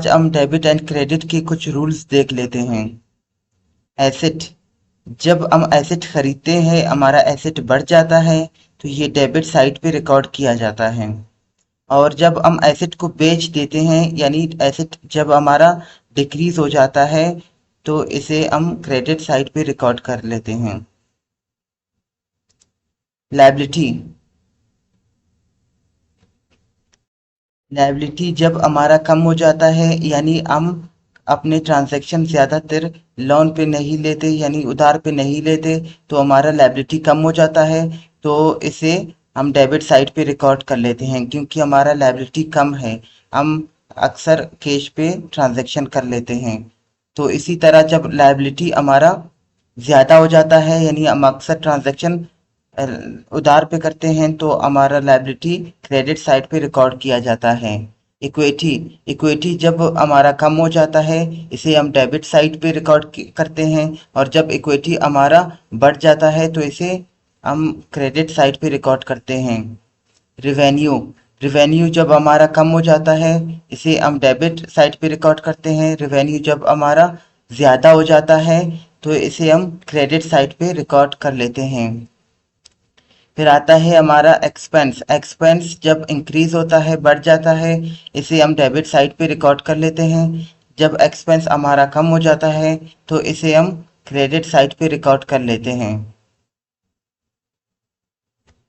आज हम debit and credit के कुछ रूल्स देख लेते हैं। एसेट, जब हम एसेट खरीदते हैं, हमारा एसेट बढ़ जाता है तो ये डेबिट साइड पे रिकॉर्ड किया जाता है। और जब हम एसेट को बेच देते हैं, यानी एसेट जब हमारा डिक्रीज हो जाता है, तो इसे हम क्रेडिट साइड पे रिकॉर्ड कर लेते हैं। लायबिलिटी, लायबिलिटी जब हमारा कम हो जाता है, यानी हम अपने ट्रांजैक्शन ज़्यादातर लोन पे नहीं लेते, यानी उधार पे नहीं लेते, तो हमारा लायबिलिटी कम हो जाता है, तो इसे हम डेबिट साइड पे रिकॉर्ड कर लेते हैं। क्योंकि हमारा लायबिलिटी कम है, हम अक्सर कैश पे ट्रांजैक्शन कर लेते हैं। तो इसी तरह जब लायबिलिटी हमारा ज़्यादा हो जाता है, यानी हम अक्सर ट्रांजैक्शन उधार पे करते हैं, तो हमारा लायबिलिटी क्रेडिट साइड पे रिकॉर्ड किया जाता है। इक्विटी, इक्विटी जब हमारा कम हो जाता है, इसे हम डेबिट साइड पे रिकॉर्ड करते हैं। और जब इक्विटी हमारा बढ़ जाता है, तो इसे हम क्रेडिट साइड पे रिकॉर्ड करते हैं। रिवेन्यू, रिवेन्यू जब हमारा कम हो जाता है, इसे हम डेबिट साइड पे रिकॉर्ड करते हैं। रिवेन्यू जब हमारा ज़्यादा हो जाता है, तो इसे हम क्रेडिट साइड पे रिकॉर्ड कर लेते हैं। फिर आता है हमारा एक्सपेंस, एक्सपेंस जब इंक्रीज होता है, बढ़ जाता है, इसे हम डेबिट साइड पे रिकॉर्ड कर लेते हैं। जब एक्सपेंस हमारा कम हो जाता है, तो इसे हम क्रेडिट साइड पे रिकॉर्ड कर लेते हैं।